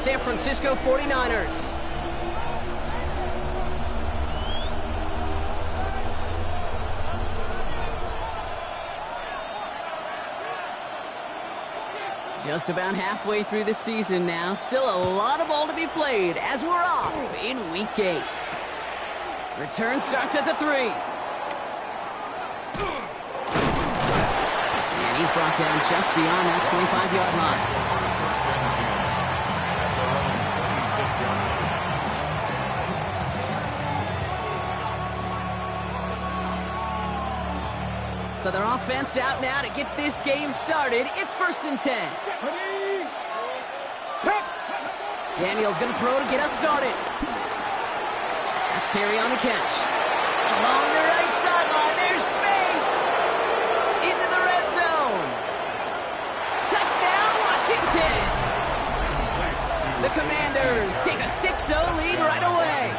San Francisco 49ers. Just about halfway through the season now. Still a lot of ball to be played as we're off in Week 8. Return starts at the 3. And he's brought down just beyond that 25-yard line. So their offense out now to get this game started. It's 1st and 10. Daniel's going to throw to get us started. That's carry on the catch. Along the right sideline, there's space. Into the red zone. Touchdown, Washington. The Commanders take a 6-0 lead right away.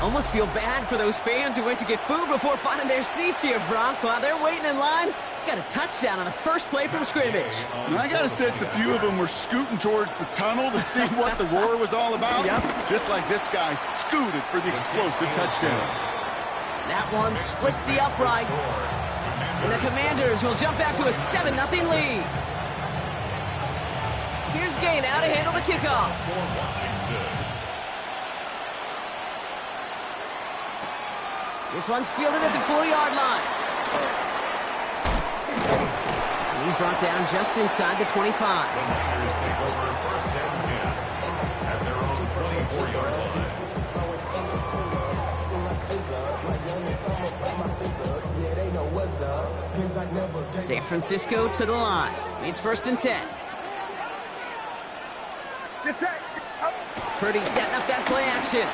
Almost feel bad for those fans who went to get food before finding their seats here, Brock. While they're waiting in line, got a touchdown on the first play from scrimmage. And I got a sense a few of them were scooting towards the tunnel to see what the roar was all about. Yep. Just like this guy scooted for the explosive touchdown. That one splits the uprights. And the Commanders will jump out to a 7-0 lead. Here's Gay now to handle the kickoff. This one's fielded at the 4-yard line. And he's brought down just inside the 25. The Niners take over 1st and 10 at their own 24-yard line. San Francisco to the line. It's 1st and 10. Purdy setting up that play action.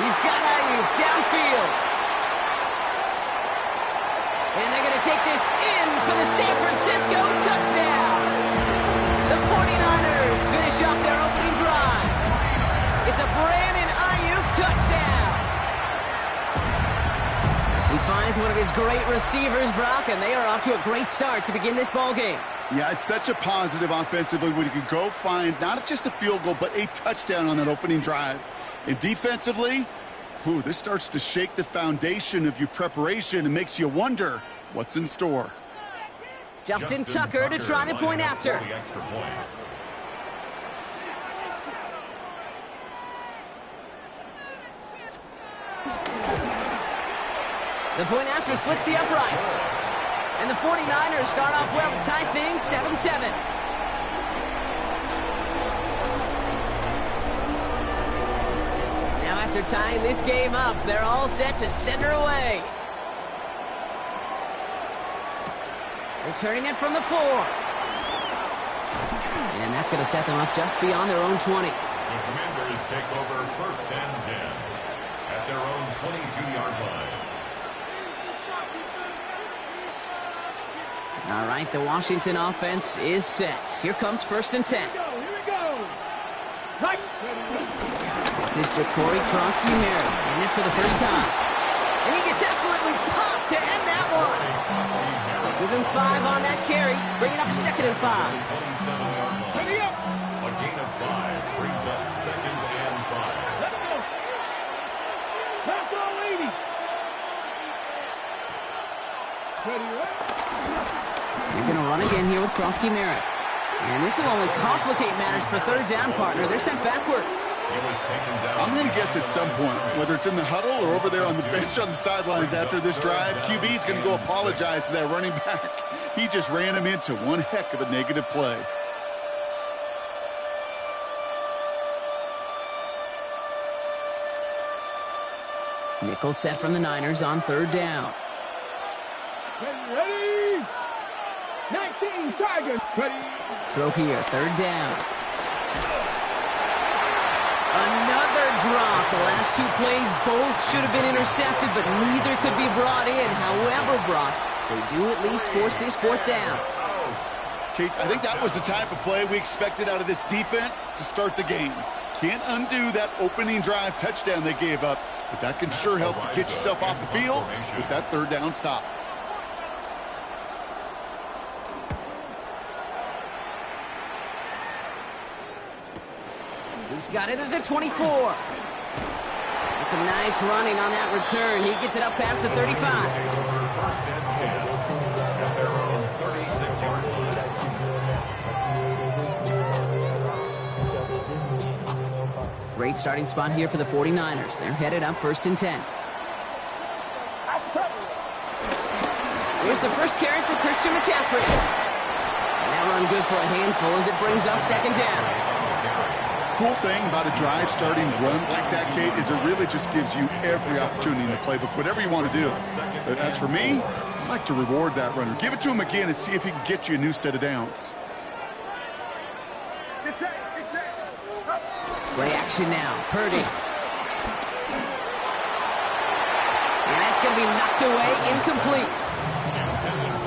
He's got Ayuk downfield. And they're going to take this in for the San Francisco touchdown. The 49ers finish off their opening drive. It's a Brandon Ayuk touchdown. He finds one of his great receivers, Brock, and they are off to a great start to begin this ball game. Yeah, it's such a positive offensively when you can go find not just a field goal, but a touchdown on that opening drive. And defensively, this starts to shake the foundation of your preparation and makes you wonder what's in store. Justin Tucker to try the point after. The point after splits the uprights. And the 49ers start off well to tie things 7-7. After tying this game up, they're all set to send her away. Returning it from the 4. And that's going to set them up just beyond their own 20. The Commanders take over 1st and 10 at their own 22-yard line. All right, the Washington offense is set. Here comes 1st and 10. This is Ja'Cory Krosky-Merritt in it for the first time. And he gets absolutely popped to end that one. Give him 5 on that carry, bringing up 2nd and 5. 27-yard line. A gain of 5 brings up 2nd and 5. Let's go. Let's go, lady. You're going to run again here with Krosky-Merritt. And this will only complicate matters for 3rd down, partner. They're sent backwards. I'm going to guess at some point, whether it's in the huddle or over there on the bench on the sidelines after this drive, QB is going to go apologize to that running back. He just ran him into one heck of a negative play. Nickel set from the Niners on 3rd down. Ready? 19 Tigers. Ready? Throw here, 3rd down. Another drop. The last 2 plays both should have been intercepted, but neither could be brought in. However, Brock, they do at least force this 4th down. Kate, I think that was the type of play we expected out of this defense to start the game. Can't undo that opening drive touchdown they gave up, but that can sure help to get yourself off the field with that 3rd down stop. He's got it at the 24. That's a nice running on that return. He gets it up past the 35. First and 10 at their own 36-yard line. Great starting spot here for the 49ers. They're headed up 1st and 10. Here's the first carry for Christian McCaffrey. And that run good for a handful as it brings up 2nd down. Cool thing about a drive starting run like that, Kate, is it really just gives you every opportunity in the playbook, whatever you want to do. But as for me, I like to reward that runner. Give it to him again and see if he can get you a new set of downs. Play action now. Purdy. And that's going to be knocked away, incomplete.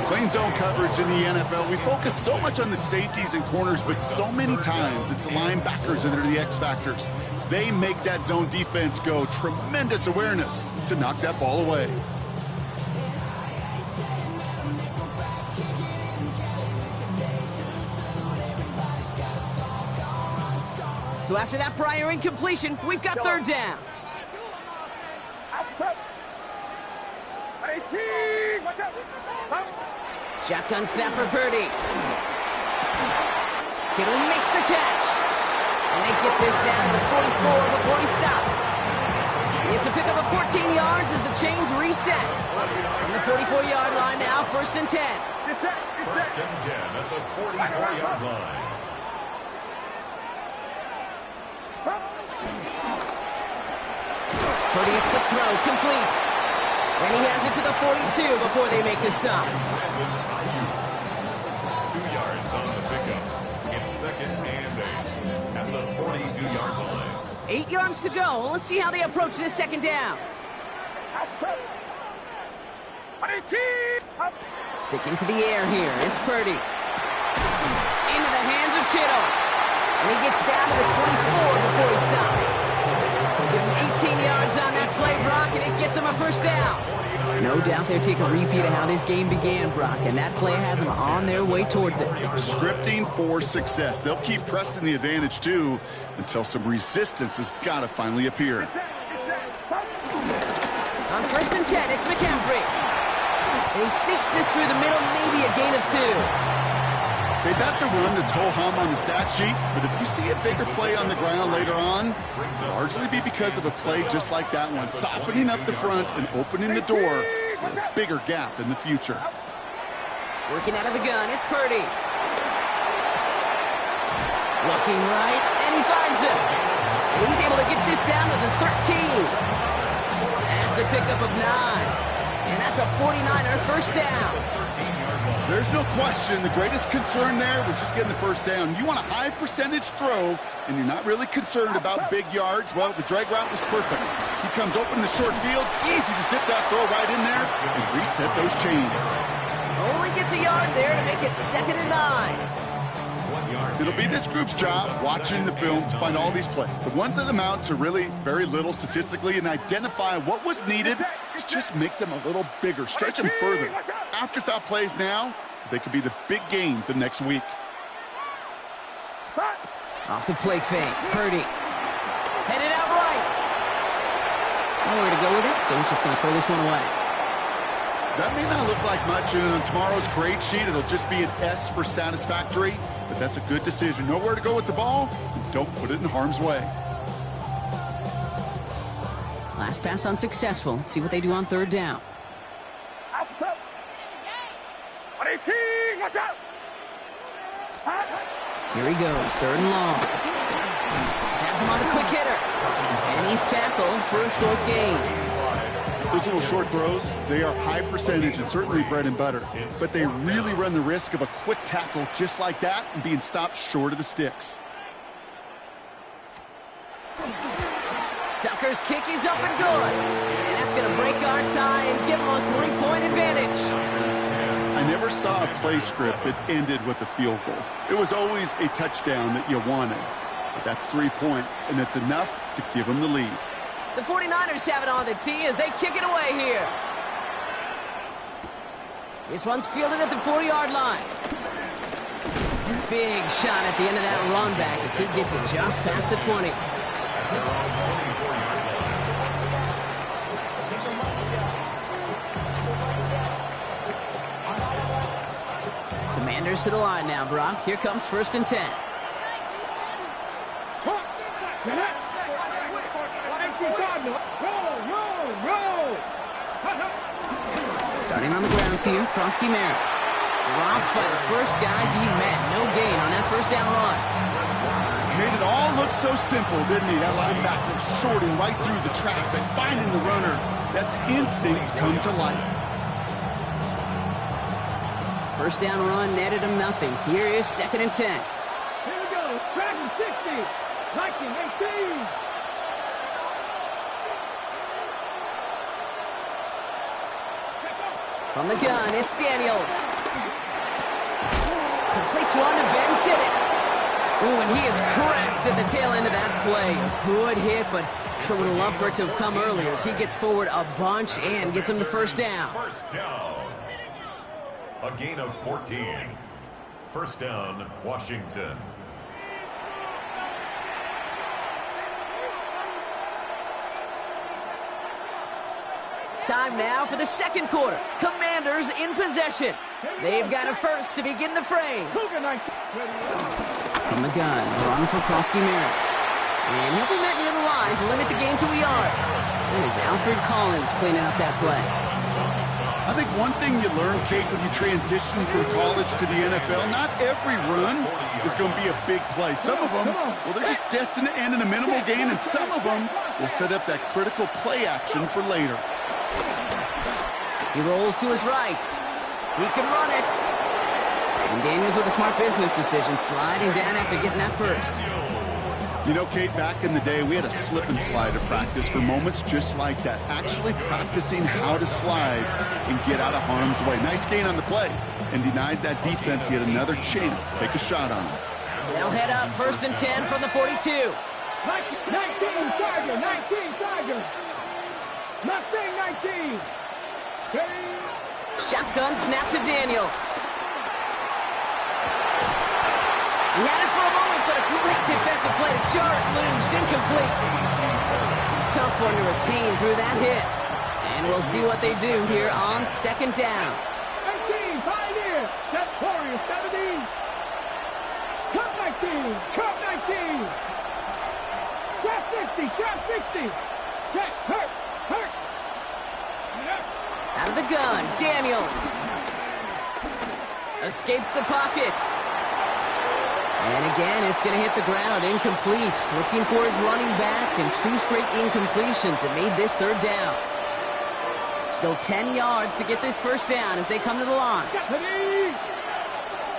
Playing zone coverage in the NFL, we focus so much on the safeties and corners, but so many times it's linebackers that are the X factors. They make that zone defense go. Tremendous awareness to knock that ball away. So after that prior incompletion, we've got 3rd down. Shotgun snap for Purdy. Kittle makes the catch. And they get this down to the 44 before he stopped. It's a pickup of 14 yards as the chains reset. On the 44-yard line now, 1st and 10. First and 10 at the 44-yard line. Purdy, a quick throw, complete. And he has it to the 42 before they make the stop. 2 yards on the pickup. It's 2nd and 8 at the 42-yard line. 8 yards to go. Let's see how they approach this 2nd down. Sticking to the air here. It's Purdy. Into the hands of Kittle. And he gets down to the 24 before he stopped. Give him 18 yards on that play, Brock, and it gets him a 1st down. No doubt they're taking a repeat of how this game began, Brock, and that play has them on their way towards it. Scripting for success. They'll keep pressing the advantage, too, until some resistance has got to finally appear. On 1st and 10, it's McCaffrey. And he sneaks this through the middle, maybe a gain of 2. Okay, that's a run that's ho-hum on the stat sheet, but if you see a bigger play on the ground later on, it'll largely be because of a play just like that one, softening up the front and opening the door for a bigger gap in the future. Working out of the gun, it's Purdy. Looking right, and he finds him. And he's able to get this down to the 13. That's a pickup of 9. And that's a 49er 1st down. There's no question the greatest concern there was just getting the 1st down. You want a high percentage throw, and you're not really concerned about big yards. Well, the drag route was perfect. He comes open in the short field. It's easy to zip that throw right in there and reset those chains. Only gets a yard there to make it 2nd and 9. It'll be this group's job, watching the film, to find all these plays. The ones that amount to really very little statistically and identify what was needed to just make them a little bigger, stretch them further. Afterthought plays now, they could be the big gains of next week. Off the play fake, Purdy. Headed out right. Nowhere to go with it, so he's just going to throw this one away. That may not look like much, and on tomorrow's grade sheet, it'll just be an S for satisfactory, but that's a good decision. Nowhere to go with the ball, and don't put it in harm's way. Last pass unsuccessful. Let's see what they do on 3rd down. Here he goes, 3rd and long. Has him on the quick hitter. And he's tackled for a short gain. Those little short throws, they are high percentage and certainly bread and butter. But they really run the risk of a quick tackle just like that and being stopped short of the sticks. Tucker's kick is up and good. And that's going to break our tie and give him a 3-point advantage. I never saw a play script that ended with a field goal. It was always a touchdown that you wanted. But that's 3 points, and it's enough to give them the lead. The 49ers have it on the tee as they kick it away here. This one's fielded at the 40-yard line. big shot at the end of that run back as he gets it just past the 20. Commanders to the line now, Brock. Here comes 1st and 10. Starting on the ground here, Krosky Merritt. Dropped by the first guy he met. No gain on that 1st down run. Made it all look so simple, didn't he? That linebacker sorting right through the traffic, finding the runner. That's instincts come to life. 1st down run netted him nothing. Here is 2nd and 10. Here we go. Dragon 60. 1918. From the gun, it's Daniels. Completes one to Ben Sinnott. Ooh, and he is cracked at the tail end of that play. A good hit, but sure would have loved for it to have come earlier as he gets forward a bunch and gets him the 1st down. 1st down. A gain of 14. 1st down, Washington. Time now for the 2nd quarter. Commanders in possession. They've got a 1st to begin the frame. From the gun, run for Krosky Merritt. And he'll be met near the line to limit the gain to a yard. There's Alfred Collins cleaning up that play. I think one thing you learn, Kate, when you transition from college to the NFL, not every run is going to be a big play. Some of them, well, they're just destined to end in a minimal gain, and some of them will set up that critical play action for later. He rolls to his right. He can run it. And Daniels with a smart business decision, sliding down after getting that 1st. You know, Kate, back in the day, we had a slip and slide at practice for moments just like that. Actually practicing how to slide and get out of harm's way. Nice gain on the play. And denied that defense yet another chance to take a shot on him. They'll head up 1st and 10 from the 42. 19 Tiger. 19 Tiger. Mustang 19. Shotgun snap to Daniels. He had it for a moment, but a great defensive play to jar it loose. Incomplete. Tough one to retain through that hit. And we'll see what they do here on 2nd down. 19, Pioneer. That's Warrior 70. Cut 19. Cut 19. Trap 60. Trap 60. Check. Hurt. Hurt. Out of the gun, Daniels. Escapes the pocket. And again, it's going to hit the ground. Incomplete. Looking for his running back, and 2 straight incompletions. It made this 3rd down. Still 10 yards to get this 1st down as they come to the line.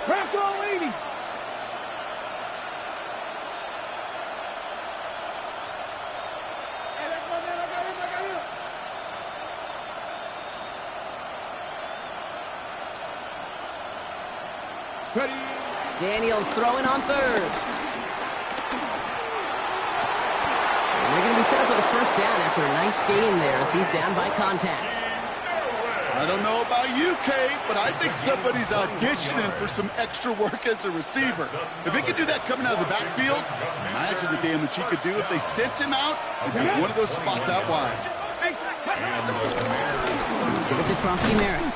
Bronco 80. Ready. Daniels throwing on 3rd. And they're going to be set up with a 1st down after a nice gain there as he's down by contact. I don't know about you, Kate, but I think somebody's auditioning for some extra work as a receiver. If he could do that coming out of the backfield, imagine the damage he could do if they sent him out and took one of those spots out wide. Give it to Krosky Merritt.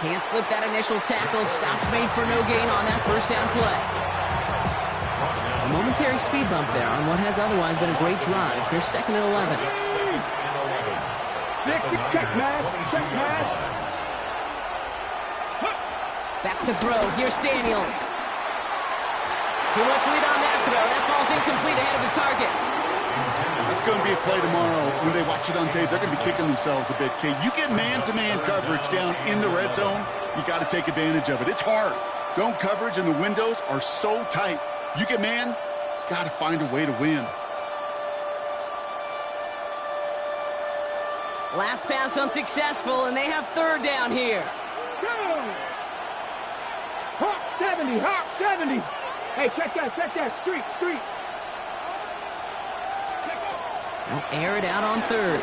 Can't slip that initial tackle. Stops made for no gain on that 1st down play. A momentary speed bump there on what has otherwise been a great drive. Here's 2nd and 11. Check pass. Check pass. Back to throw. Here's Daniels. Too much lead on that throw. That falls incomplete ahead of his target. That's going to be a play tomorrow. When they watch it on tape, they're going to be kicking themselves a bit, Kate. You get man-to-man coverage down in the red zone, you got to take advantage of it. It's hard. Zone coverage and the windows are so tight. You get man, got to find a way to win. Last pass unsuccessful, and they have 3rd down here. Go! Hawk 70, Hawk 70. Hey, check that. Street. They'll air it out on 3rd.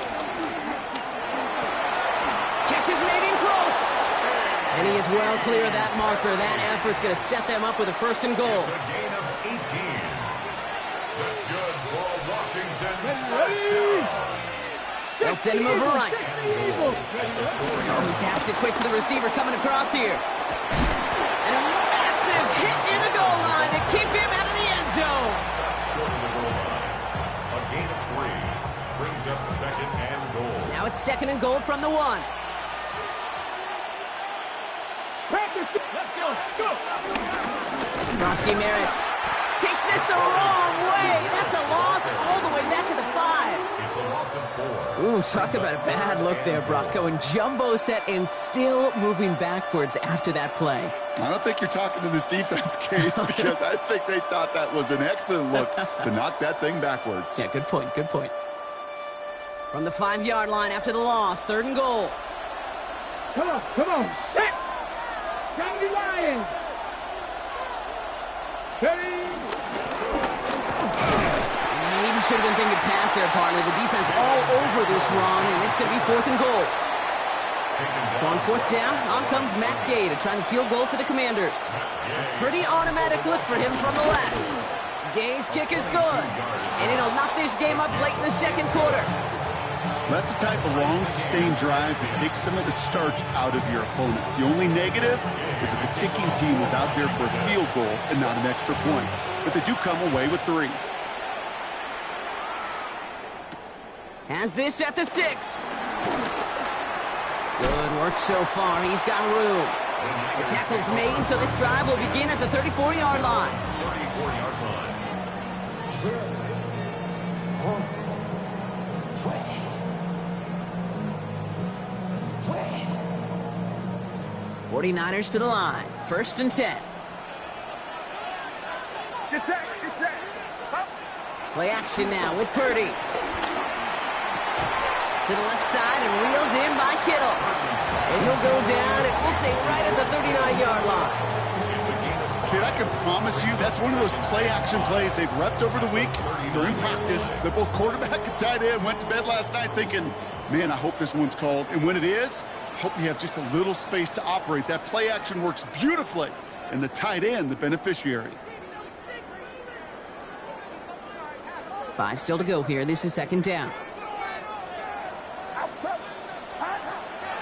Catch is made in close. And he is well clear of that marker. That effort's going to set them up with a first and goal. It's a gain of 18. That's good for a Washington first down. They'll send him over right. Oh, he taps it quick to the receiver coming across here. And a massive hit near the goal line to keep him out of the end zone. Short of the goal line. A gain of 3 brings up second and goal. Now it's second and goal from the 1. Let's go. Frosky Merritt takes this the wrong way. That's a loss all the way back to the 5. It's a loss of 4. Ooh, talk about a bad look there, Brock. Going jumbo set and still moving backwards after that play. I don't think you're talking to this defense, Kate, because I think they thought that was an excellent look to knock that thing backwards. Yeah, good point, good point. From the 5-yard line after the loss, third and goal. Come on. Set. Johnny Lions. Steady. Maybe should have been thinking pass there, partner. The defense all over this run, and it's going to be fourth and goal. So on fourth down, on comes Matt Gay to try the field goal for the Commanders. A pretty automatic look for him from the left. Gay's kick is good, and it'll knock this game up late in the second quarter. That's the type of long, sustained drive that takes some of the starch out of your opponent. The only negative is if the kicking team was out there for a field goal and not an extra point. But they do come away with 3. Has this at the 6. Good work so far. He's got room. The tackle's made, so this drive will begin at the 34-yard line. 34-yard line. 49ers to the line. First and 10. Get set. Up. Play action now with Purdy. To the left side and reeled in by Kittle. And he'll go down, and we'll say right at the 39-yard line. Kid, I can promise you that's one of those play-action plays they've repped over the week. They're in practice. They're both quarterback and tight end. Went to bed last night thinking, man, I hope this one's called. And when it is, I hope you have just a little space to operate. That play-action works beautifully. And the tight end, the beneficiary. 5 still to go here. This is second down.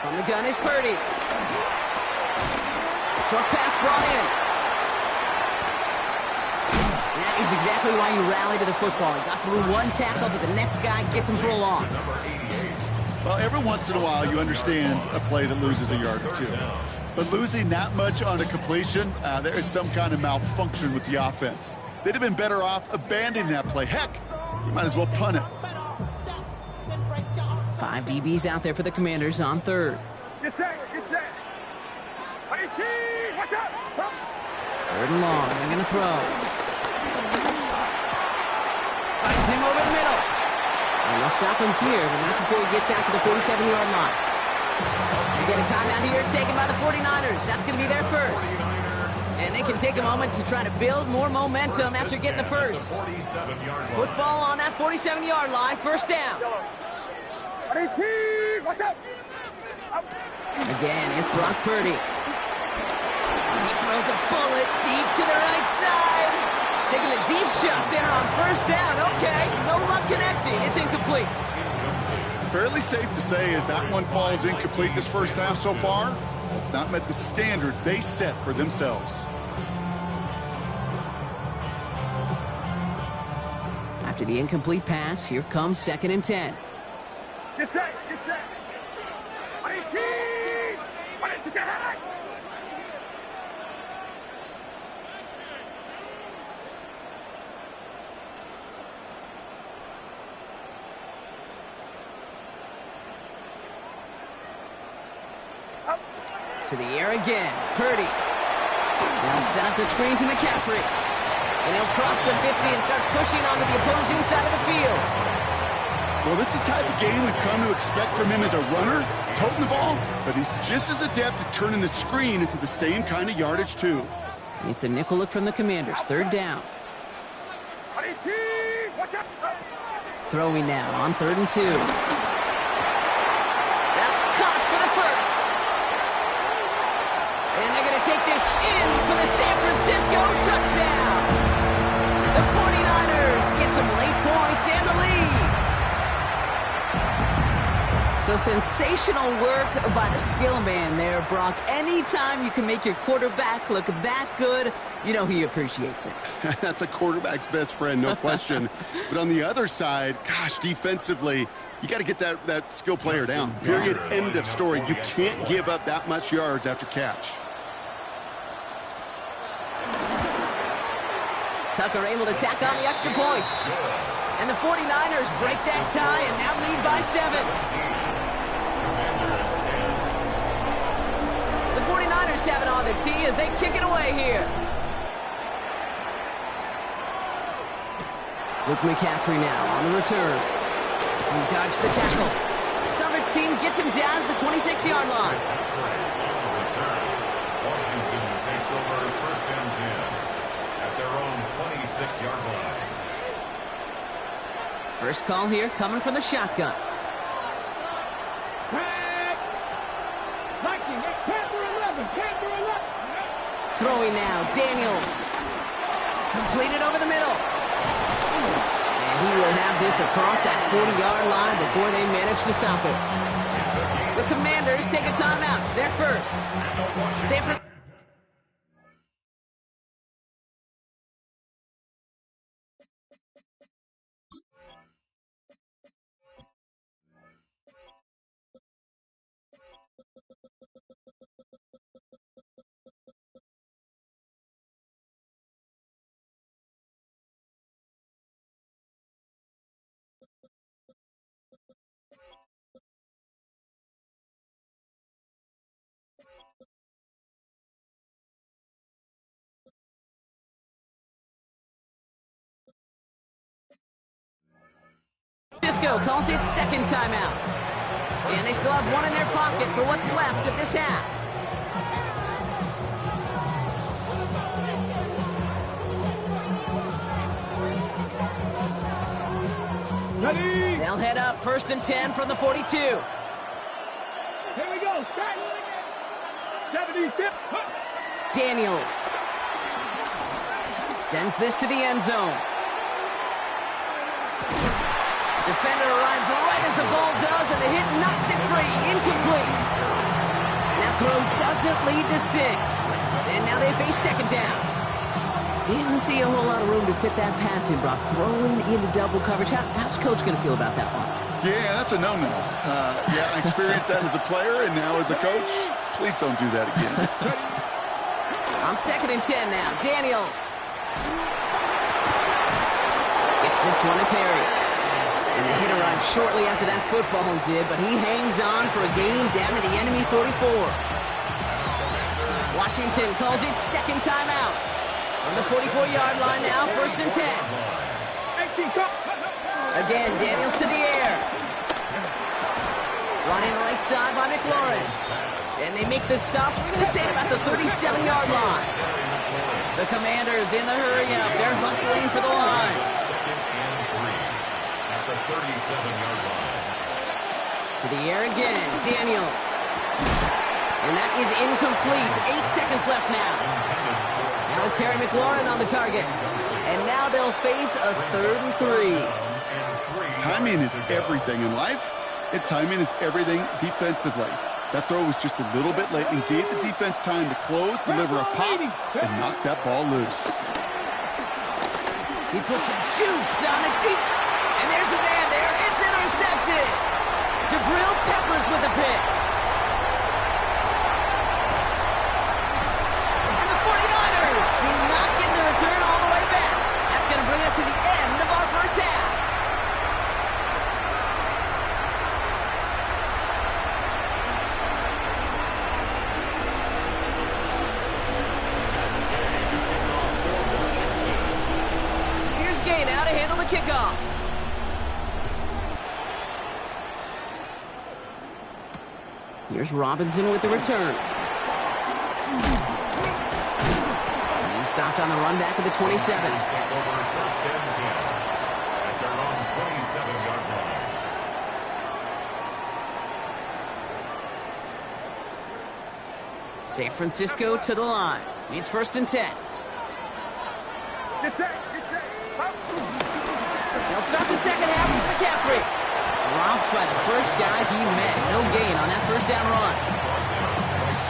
From the gun is Purdy. Short pass brought in. That is exactly why you rally to the football. He got through one tackle, but the next guy gets him for a loss. Well, every once in a while you understand a play that loses a yard or 2. But losing that much on a completion, there is some kind of malfunction with the offense. They'd have been better off abandoning that play. Heck, you might as well punt it. 5 DBs out there for the Commanders on third. Get set. 18. Watch out. Up. Third and long. They're going to throw. Finds him over the middle. And they'll stop him here, but not before he gets out to the 47-yard line. We get a timeout here taken by the 49ers. That's going to be their first. And they can take a moment to try to build more momentum after getting the first. Football on that 47-yard line. First down. 18. Watch out. Up. Again, it's Brock Purdy. He throws a bullet deep to the right side. Taking a deep shot there on first down. Okay, no luck connecting. It's incomplete. Fairly safe to say as that one falls incomplete this first half so far, it's not met the standard they set for themselves. After the incomplete pass, here comes second and 10. Get set. 18. To the air again. Purdy. Now set up the screen to McCaffrey. And he'll cross the 50 and start pushing onto the opposing side of the field. Well, this is the type of game we've come to expect from him as a runner, toting the ball, but he's just as adept at turning the screen into the same kind of yardage, too. It's a nickel look from the Commanders. Third down. 18. Watch out. Throwing now on 3rd and 2. That's caught for the first. And they're going to take this in for the San Francisco touchdown. The 49ers get some late points and the lead. So sensational work by the skill man there, Brock. Anytime you can make your quarterback look that good, you know he appreciates it. That's a quarterback's best friend, no question. But on the other side, gosh, defensively, you got to get that skill player down. Period. End of story. You can't give up that much yards after catch. Tucker able to tack on the extra point. And the 49ers break that tie and now lead by 7. The 49ers have it on the tee as they kick it away here. Luke McCaffrey now on the return. He dodged the tackle. Coverage team gets him down at the 26-yard line. Washington takes over 1st and 10 at their own 26-yard line. First call here coming from the shotgun. Viking, Panther 11, Panther 11. Throwing now, Daniels. Completed over the middle. And he will have this across that 40-yard line before they manage to stop it. The Commanders take a timeout. They're first. San Francisco. Francisco calls it second timeout. And they still have one in their pocket for what's left of this half. Ready? They'll head up 1st and 10 from the 42. Here we go. Start. 76. Daniels sends this to the end zone. Defender arrives right as the ball does, and the hit knocks it free. Incomplete. That throw doesn't lead to 6. And now they face second down. Didn't see a whole lot of room to fit that pass in, Brock. Throwing into double coverage. How's Coach going to feel about that one? Yeah, that's a no-no. I experienced that as a player, and now as a coach, please don't do that again. On 2nd and 10 now, Daniels. Gets this one to Perry. And the hit arrived shortly after that football did, but he hangs on for a gain down to the enemy 44. Washington calls it second timeout. From the 44-yard line now, 1st and 10. Again, Daniels to the air. Running right side by McLaurin. And they make the stop, we're going to say it about the 37-yard line. The Commanders in the hurry-up. They're hustling for the line. 37-yard line. To the air again, Daniels. And that is incomplete. 8 seconds left now. Now is Terry McLaurin on the target. And now they'll face a 3rd and 3. Timing is everything in life, and timing is everything defensively. That throw was just a little bit late and gave the defense time to close, deliver a pop, and knock that ball loose. He puts some juice on it deep. And there's a man there. It's intercepted. Jabril Peppers with the pick. And the 49ers do not get the return all the way back. That's going to bring us to the end of our first half. Here's Gay now to handle the kickoff. Here's Robinson with the return. He's stopped on the run back of the 27. San Francisco to the line. It's 1st and 10. Get set. Up. They'll start the second half with McCaffrey. Dropped by the first guy he met. No gain on that first down run.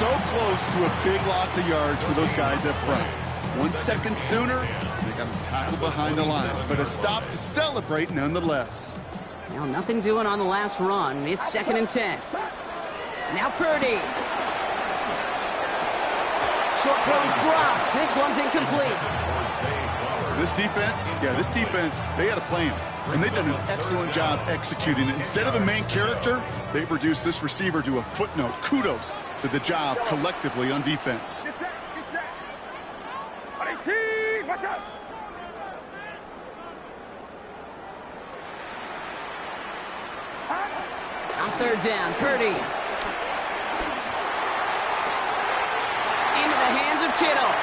So close to a big loss of yards for those guys up front. 1 second sooner, they got a tackle behind the line, but a stop to celebrate nonetheless. Now nothing doing on the last run. It's 2nd and 10. Now Purdy. Short throw is dropped. This one's incomplete. This defense, they had a plan, and they've done an excellent job executing it. Instead of a main character, they've reduced this receiver to a footnote. Kudos to the job collectively on defense. Get set. Watch out. On 3rd down, Purdy. Into the hands of Kittle.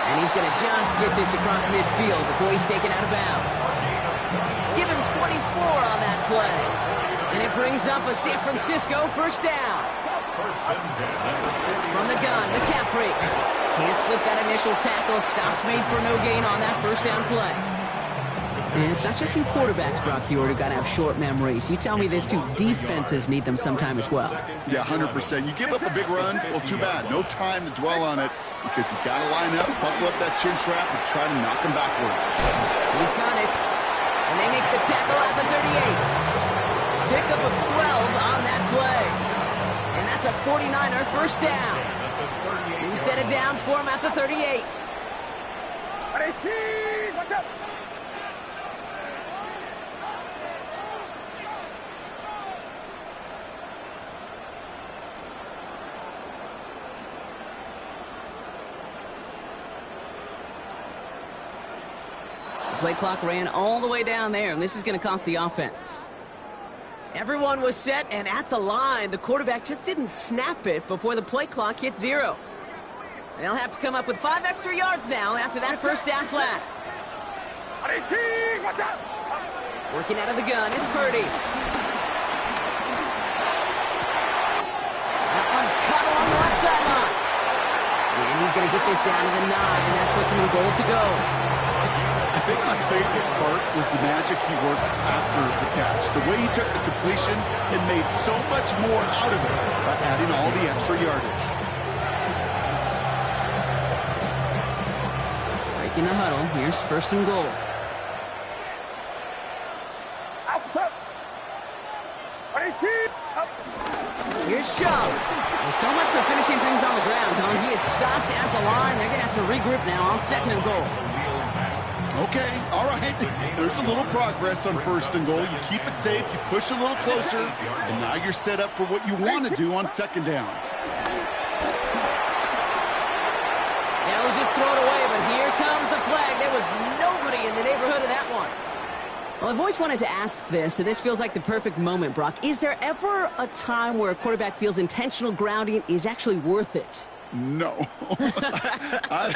And he's going to just get this across midfield before he's taken out of bounds. Give him 24 on that play. And it brings up a San Francisco 1st down. From the gun, McCaffrey. Can't slip that initial tackle. Stops made for no gain on that 1st down play. And it's not just some quarterbacks, Brock Huard, who got to have short memories. You tell me this too, defenses need them sometime as well. Yeah, 100%. You give up a big run, well, too bad. No time to dwell on it because you got to line up, buckle up that chin strap, and try to knock him backwards. He's got it. And they make the tackle at the 38. Pickup of 12 on that play. And that's a 49er 1st down. New set of downs for him at the 38. Watch out. Play clock ran all the way down there, and this is going to cost the offense. Everyone was set and at the line. The quarterback just didn't snap it before the play clock hit 0. They'll have to come up with 5 extra yards now after that 1st down flat. Watch out. Working out of the gun, it's Purdy. That one's caught along the left sideline. And he's going to get this down to the 9. That puts him in goal to go. I think my favorite part was the magic he worked after the catch. The way he took the completion and made so much more out of it by adding all the extra yardage. Breaking the huddle. Here's 1st and goal. Outside. Here's Chubb. Well, so much for finishing things on the ground, huh? He is stopped at the line. They're going to have to regroup now on 2nd and goal. Okay, all right. There's a little progress on 1st and goal. You keep it safe, you push a little closer, and now you're set up for what you want to do on 2nd down. Yeah, we'll just throw it away, but here comes the flag. There was nobody in the neighborhood of that one. Well, I've always wanted to ask this, and this feels like the perfect moment, Brock. Is there ever a time where a quarterback feels intentional grounding is actually worth it? No. I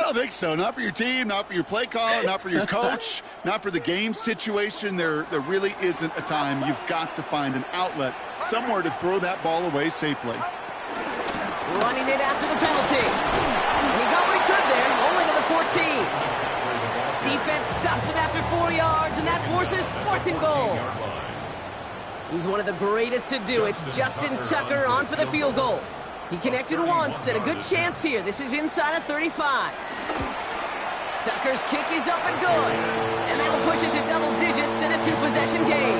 don't think so. Not for your team, not for your play caller, not for your coach, not for the game situation. There really isn't a time. You've got to find an outlet, somewhere to throw that ball away safely. Running it after the penalty. And he got what he could there, only to the 14. Defense stops him after 4 yards, and that forces 4th and goal. He's one of the greatest to do it. Justin Tucker on for the field goal. He connected once, and a good chance here. This is inside of 35. Tucker's kick is up and good. And that'll push it to double digits in a 2-possession game.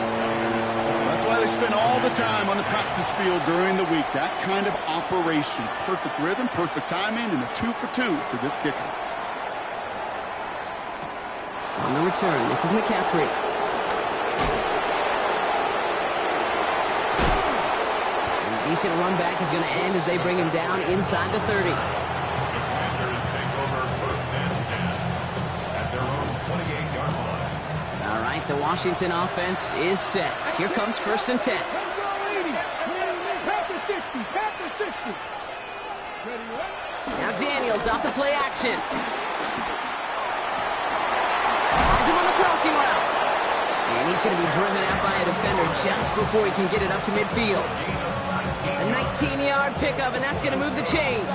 That's why they spend all the time on the practice field during the week. That kind of operation. Perfect rhythm, perfect timing, and a 2 for 2 for this kicker. On the return, this is McCaffrey. Decent run back is going to end as they bring him down inside the 30. The Commanders take over 1st and 10 at their own 28-yard line. All right, the Washington offense is set. Here comes 1st and 10. Now Daniels off the play action. Finds him on the crossing route. And he's going to be driven out by a defender just before he can get it up to midfield. 17. A 19-yard pickup, and that's going to move the chains.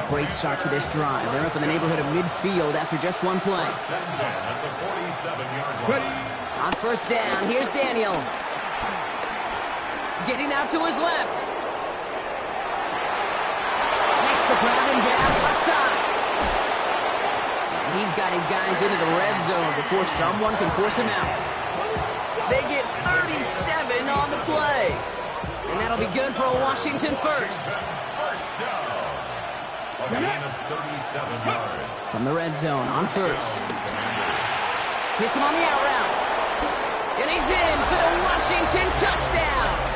Great start to this drive. They're up in the neighborhood of midfield after just one play. First and 10 at the 47-yard line. On first down, here's Daniels. Getting out to his left. Makes the grab and bounds left side. And he's got his guys into the red zone before someone can force him out. They get 37 on the play. And that'll be good for a Washington first. First down. A gain of 37 yards. From the red zone on first. Hits him on the out route. And he's in for the Washington touchdown.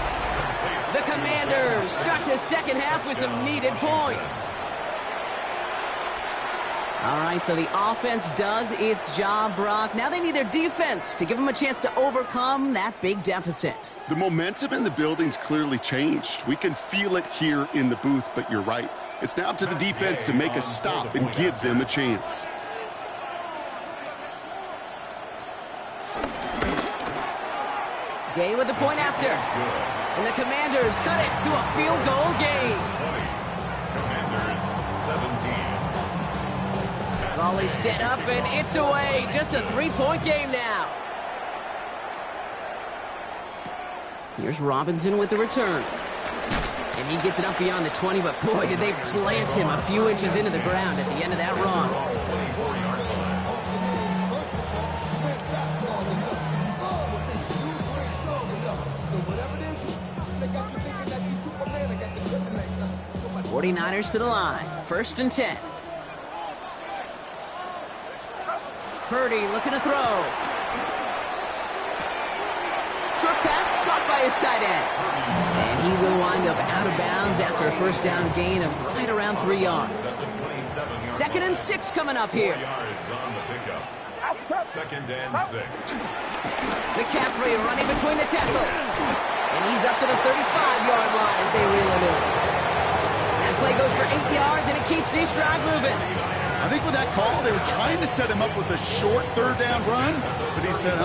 The Commanders start the second half with some needed points. All right, so the offense does its job, Brock. Now they need their defense to give them a chance to overcome that big deficit. The momentum in the building's clearly changed. We can feel it here in the booth, but you're right. It's now up to the defense to make a stop and give them a chance. Gay with the point after. And the Commanders cut it to a field goal game. 20. Commanders 17. Ball is set up and it's away. Just a 3-point game now. Here's Robinson with the return. And he gets it up beyond the 20, but boy, did they plant him a few inches into the ground at the end of that run. The 49ers to the line. First and 10. Purdy looking to throw. Short pass caught by his tight end. And he will wind up out of bounds after a first down gain of right around 3 yards. Second and 6 coming up here. Second and 6. McCaffrey running between the tackles. And he's up to the 35-yard line as they reel it in. That play goes for 8 yards, and it keeps this drive moving. I think with that call, they were trying to set him up with a short third down run, but he said,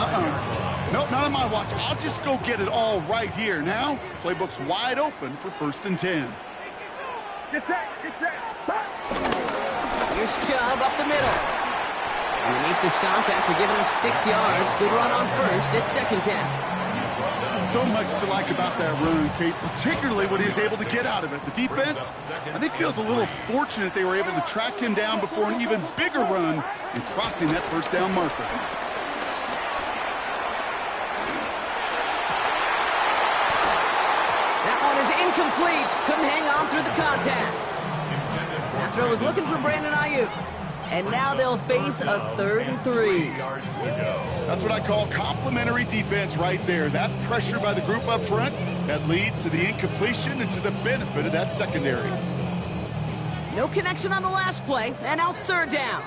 nope, not on my watch. I'll just go get it all right here. Now, playbook's wide open for first and 10. Get set, get set. Here's Chubb up the middle. And they make the stop after giving up 6 yards. Good run on first at second down. So much to like about that run, Kate, particularly what he was able to get out of it. The defense, I think, feels a little fortunate they were able to track him down before an even bigger run and crossing that first down marker. That one is incomplete. Couldn't hang on through the contact. That throw was looking for Brandon Ayuk. And now they'll face a 3rd and 3. That's what I call complimentary defense right there. That pressure by the group up front, that leads to the incompletion and to the benefit of that secondary. No connection on the last play, and now it's 3rd down.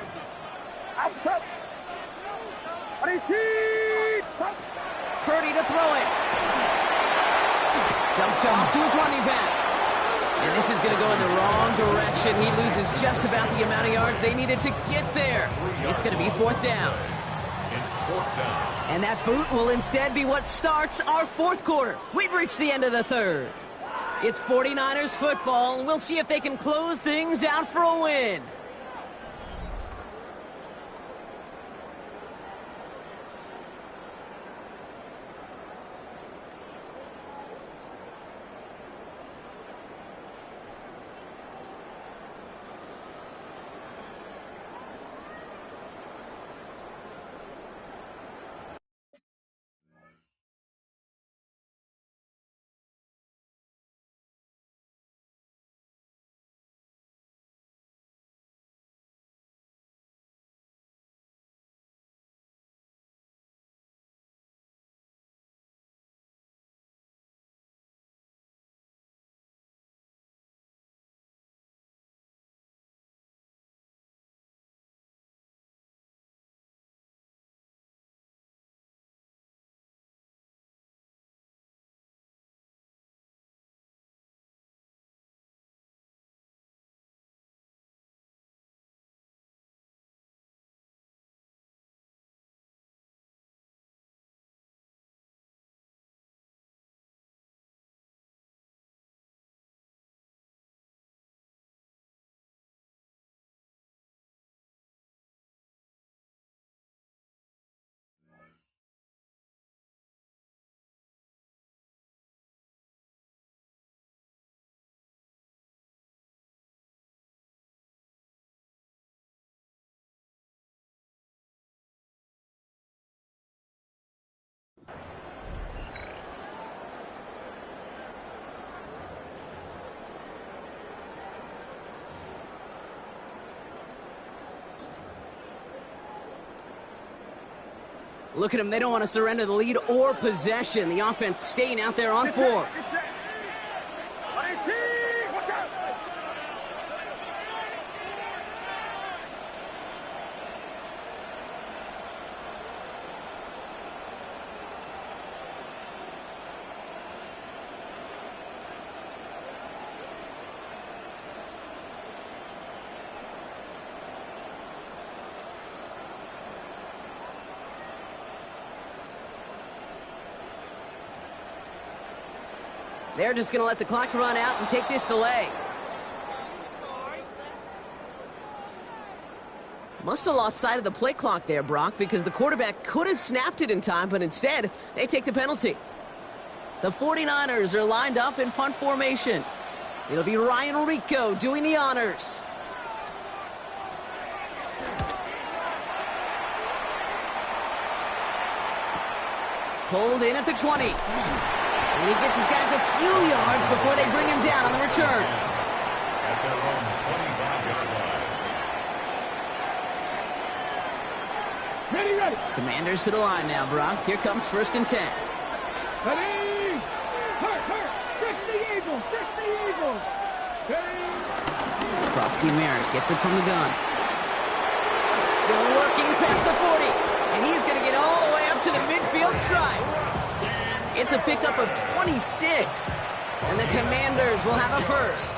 Outside. Purdy to throw it. Dumped off to his running back. And this is going to go in the wrong direction. He loses just about the amount of yards they needed to get there. It's going to be 4th down. It's 4th down. And that boot will instead be what starts our 4th quarter. We've reached the end of the 3rd. It's 49ers football, and we'll see if they can close things out for a win. Look at them. They don't want to surrender the lead or possession. The offense staying out there on 4. They're just going to let the clock run out and take this delay. Must have lost sight of the play clock there, Brock, because the quarterback could have snapped it in time, but instead, they take the penalty. The 49ers are lined up in punt formation. It'll be Ryan Rico doing the honors. Pulled in at the 20. And he gets his guys a few yards before they bring him down on the return. At their own 25-yard line. Ready, ready. Commanders to the line now, Brock. Here comes 1st and 10. Ready. Hurt. Fix the Eagles. Ready. Krosky Merritt gets it from the gun. Still working past the 40. And he's going to get all the way up to the midfield stripe. It's a pickup of 26. And the Commanders will have a first.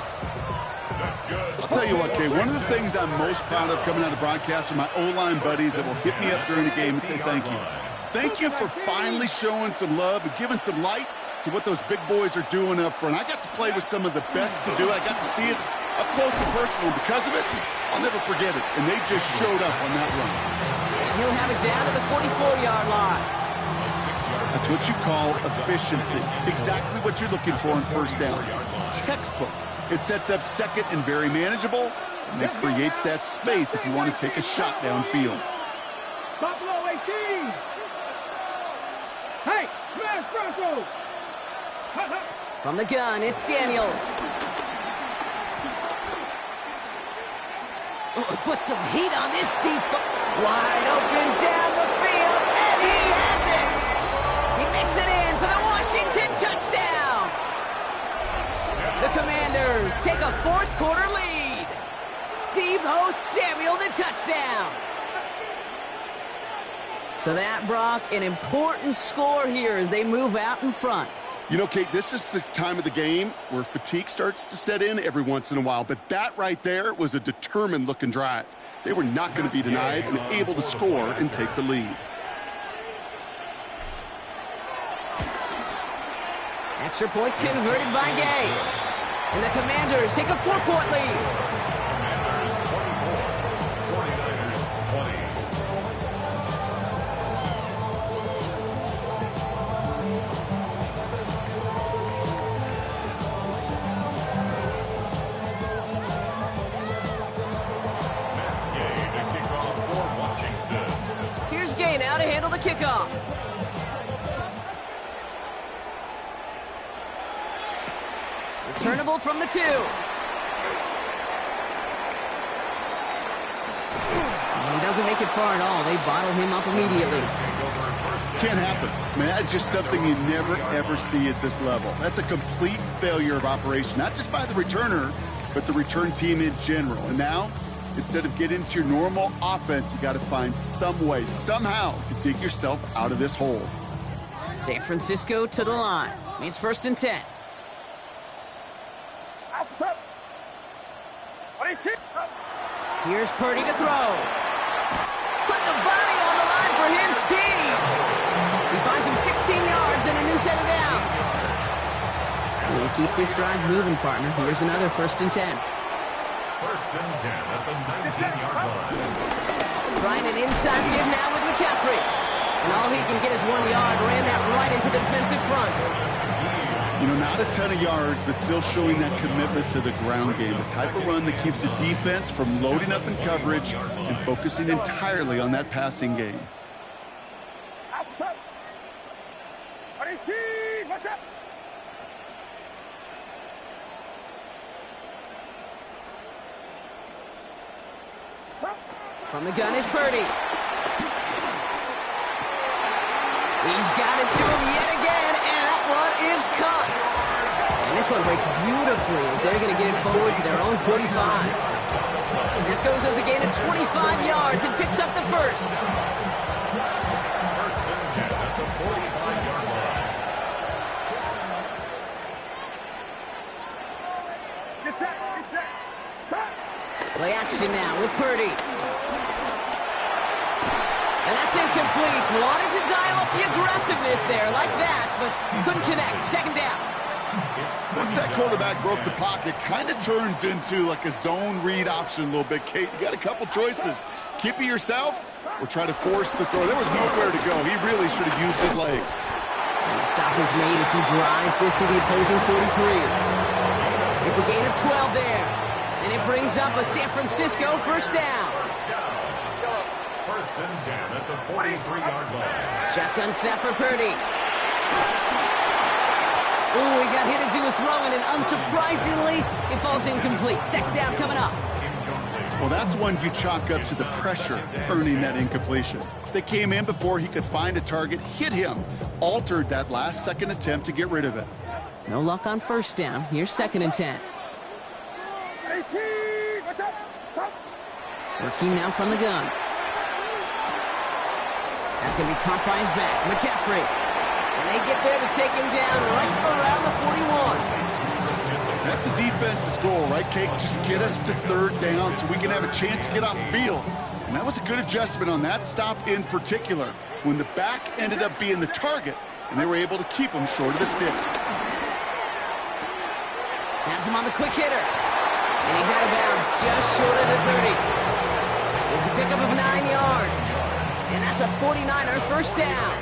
That's good. I'll tell you what, Kay, one of the things I'm most proud of coming out of broadcast are my O-line buddies that will hit me up during the game and say thank you. Thank you for finally showing some love and giving some light to what those big boys are doing up front. I got to play with some of the best to do it. I got to see it up close and personal. Because of it, I'll never forget it. And they just showed up on that run. And he'll have it down to the 44-yard line. That's what you call efficiency. Exactly what you're looking for in first down. Textbook. It sets up second and very manageable, and it creates that space if you want to take a shot downfield. Buffalo 18. Hey, smash Bronco. From the gun, it's Daniels. Oh, put some heat on this deep. Wide open down the field, and he has it. He makes it in for the Washington touchdown. The Commanders take a fourth-quarter lead. Deebo Samuel, the touchdown. So that, Brock, an important score here as they move out in front. You know, Kate, this is the time of the game where fatigue starts to set in every once in a while. But that right there was a determined-looking drive. They were not going to be denied and able to score and take the lead. Extra point converted by Gay. And the Commanders take a 4-point lead. Commanders 24, 49ers 20. Gay to kick off for Washington. Here's Gay now to handle the kickoff. Returnable from the 2. And he doesn't make it far at all. They bottle him up immediately. Can't happen. Man, that's just something you never, ever see at this level. That's a complete failure of operation, not just by the returner, but the return team in general. And now, instead of getting into your normal offense, you got to find some way, somehow, to dig yourself out of this hole. San Francisco to the line. It's 1st and 10. Here's Purdy to throw. Put the body on the line for his team. He finds him 16 yards and a new set of downs. We'll keep this drive moving, partner. Here's another 1st and 10. 1st and 10 at the 19-yard line. Trying an inside give now with McCaffrey. And all he can get is 1 yard. Ran that right into the defensive front. You know, not a ton of yards, but still showing that commitment to the ground game. The type of run that keeps the defense from loading up in coverage and focusing entirely on that passing game. From the gun is Purdy. He's got it to him yet again, and that one is caught. And this one breaks beautifully as they're going to get it forward to their own 45. That goes as a gain of 25 yards and picks up the first. First and 10 at the 45-yard line. Get set. Stop. Play action now with Purdy. And that's incomplete. Wanted to dial up the aggressiveness there like that, but couldn't connect. Second down. Once that quarterback broke the pocket, kind of turns into like a zone read option a little bit, Kate. You got a couple choices. Keep it yourself or try to force the throw. There was nowhere to go. He really should have used his legs. And the stop is made as he drives this to the opposing 43. It's a gain of 12 there. And it brings up a San Francisco first down. First and 10 at the 43-yard line. Shotgun snap for Purdy. Ooh, he got hit as he was throwing, and unsurprisingly, it falls incomplete. Second down coming up. Well, that's one you chalk up to the pressure earning that incompletion. They came in before he could find a target, hit him, altered that last-second attempt to get rid of it. No luck on first down. Here's second and 10. 18. What's up? Stop. Working now from the gun. That's going to be caught by his back. McCaffrey. And they get there to take him down right around the 41. That's a defense's goal, right, Kate? Just get us to third down so we can have a chance to get off the field. And that was a good adjustment on that stop in particular, when the back ended up being the target, and they were able to keep him short of the sticks. Has him on the quick hitter. And he's out of bounds, just short of the 30. It's a pickup of 9 yards. And that's a 49er first down.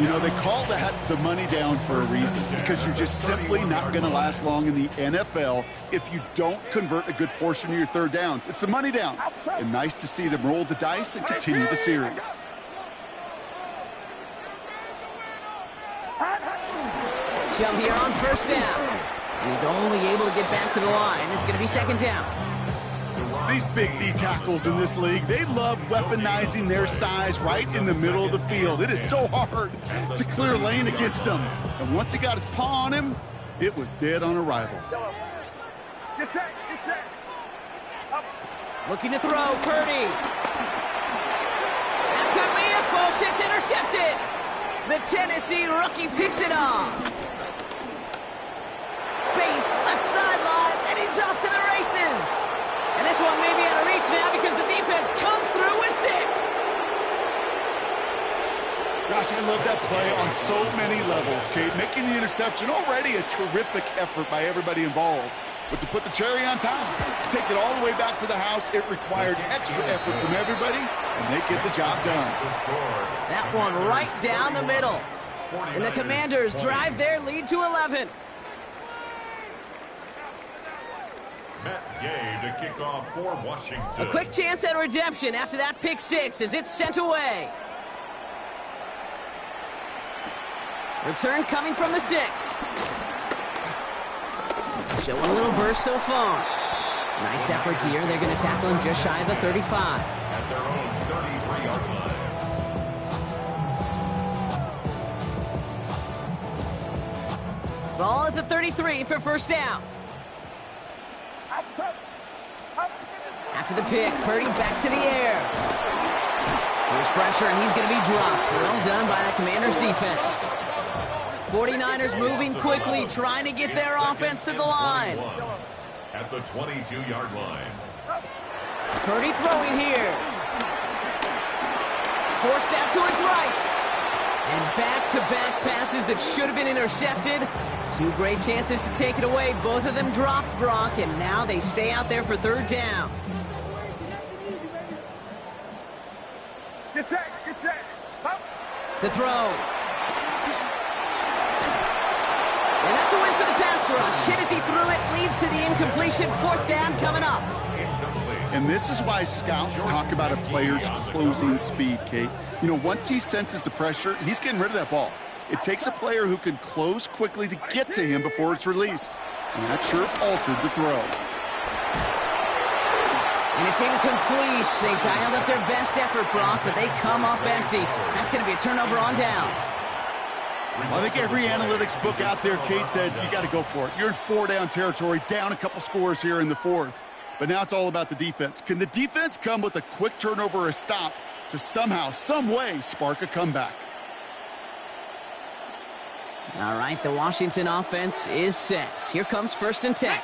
You know, they call that the money down for a reason, because you're just simply not going to last long in the NFL if you don't convert a good portion of your third downs. It's the money down. And nice to see them roll the dice and continue the series. Jump here on first down. He's only able to get back to the line. It's going to be second down. These big D tackles in this league, they love weaponizing their size right in the middle of the field. It is so hard to clear lane against them. And once he got his paw on him, it was dead on arrival. Get set. Up. Looking to throw, Purdy. That could be it, folks. It's intercepted. The Tennessee rookie picks it off. Space, left sideline, and he's off to the races. And this one may be out of reach now because the defense comes through with 6. Gosh, I love that play on so many levels, Kate. Making the interception, already a terrific effort by everybody involved. But to put the cherry on top, to take it all the way back to the house, it required extra effort from everybody, and they get the job done. That one right down the middle. And the Commanders drive their lead to 11. Matt Gay to kick off for Washington. A quick chance at redemption after that pick 6 as it's sent away. Return coming from the 6. Showing a little burst so far. Nice effort here. They're going to tackle him just shy of the 35. At their own 33-yard line. Ball at the 33 for first down. After the pick, Purdy back to the air. Here's pressure, and he's going to be dropped. Well done by the Commanders' defense. 49ers moving quickly, trying to get their offense to the line. At the 22-yard line. Purdy throwing here. Forced out to his right. And back-to-back passes that should have been intercepted. 2 great chances to take it away. Both of them dropped, Brock, and now they stay out there for third down. Get set. Up. To throw. And that's a win for the pass rush. Hit as he threw it, leads to the incompletion. Fourth down coming up. And this is why scouts talk about a player's closing speed, Kate. You know, once he senses the pressure, he's getting rid of that ball. It takes a player who can close quickly to get to him before it's released. And that sure altered the throw. And it's incomplete. They dialed up their best effort, Brock, but they come up empty. That's going to be a turnover on downs. I think every analytics book out there, Kate, said you got to go for it. You're in 4-down territory, down a couple scores here in the fourth. But now it's all about the defense. Can the defense come with a quick turnover or a stop to somehow, some way, spark a comeback? All right, the Washington offense is set. Here comes 1st and 10.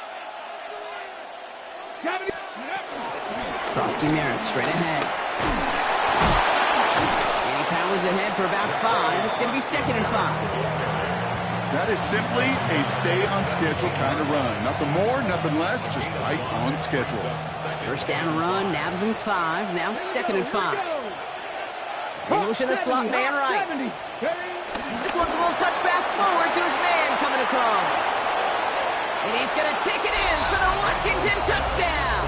Krosky Merritt straight ahead. And he powers ahead for about 5. It's going to be 2nd and 5. That is simply a stay-on-schedule kind of run. Nothing more, nothing less, just right on schedule. First down run, nabs him 5. Now 2nd and 5. They motion the slot man right. This one's a little touch pass forward to his man coming across. And he's going to take it in for the Washington touchdown.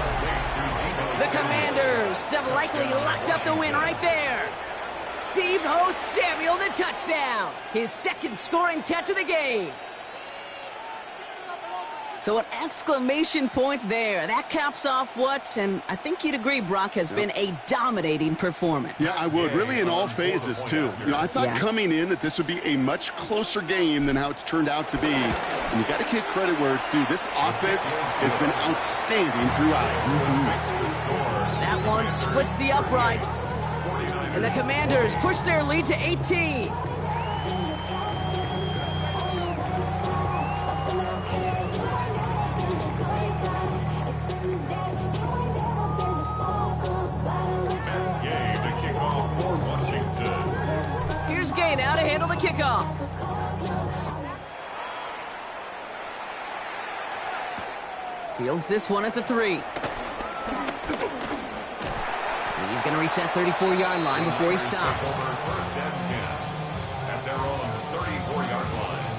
The Commanders have likely locked up the win right there. Deebo Samuel, the touchdown. His 2nd scoring catch of the game. So an exclamation point there. That caps off what, and I think you'd agree, Brock, has been a dominating performance. Yeah, I would. Really in all phases, too. I thought coming in that this would be a much closer game than how it's turned out to be. And you got to give credit where it's due. This offense has been outstanding throughout. That one splits the uprights. And the Commanders push their lead to 18. Here's Gay now to handle the kickoff. Fields this one at the 3. He's going to reach that 34-yard line before he stops. 1st and 10. At their own 34-yard line.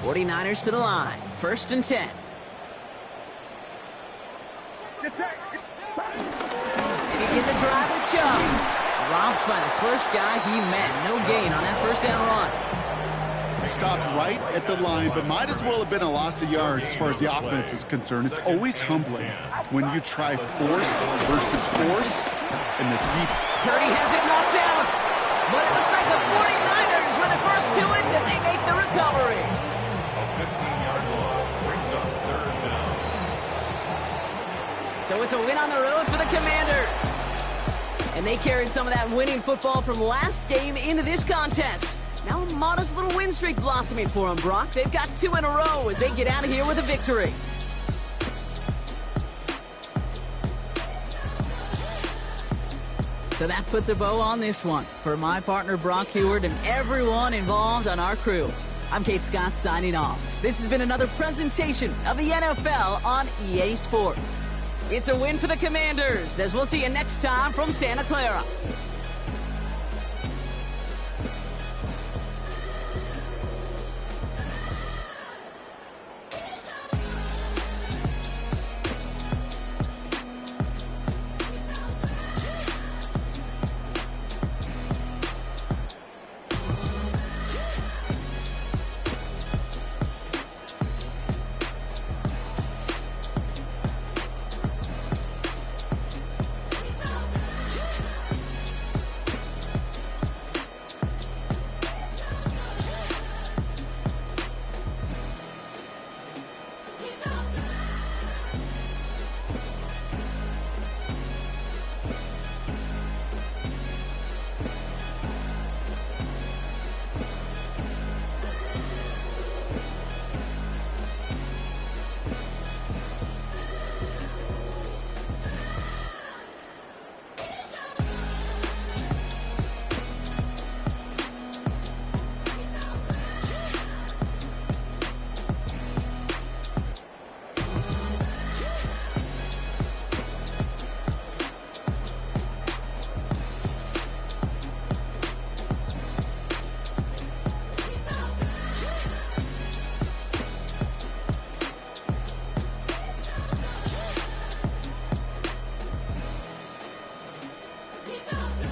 49ers to the line. 1st and 10. Begin the drive with Chubb. Dropped by the first guy he met. No gain on that 1st down run. Stopped right at the line, but might as well have been a loss of yards as far as the offense is concerned. It's always humbling when you try force versus force, and the deep. Purdy has it knocked out, but it looks like the 49ers were the first to it, and they make the recovery. A 15-yard loss brings up 3rd down. So it's a win on the road for the Commanders. And they carried some of that winning football from last game into this contest. Now a modest little win streak blossoming for them, Brock. They've got 2 in a row as they get out of here with a victory. So that puts a bow on this one. For my partner, Brock Heward, and everyone involved on our crew, I'm Kate Scott signing off. This has been another presentation of the NFL on EA Sports. It's a win for the Commanders, as we'll see you next time from Santa Clara. Peace out.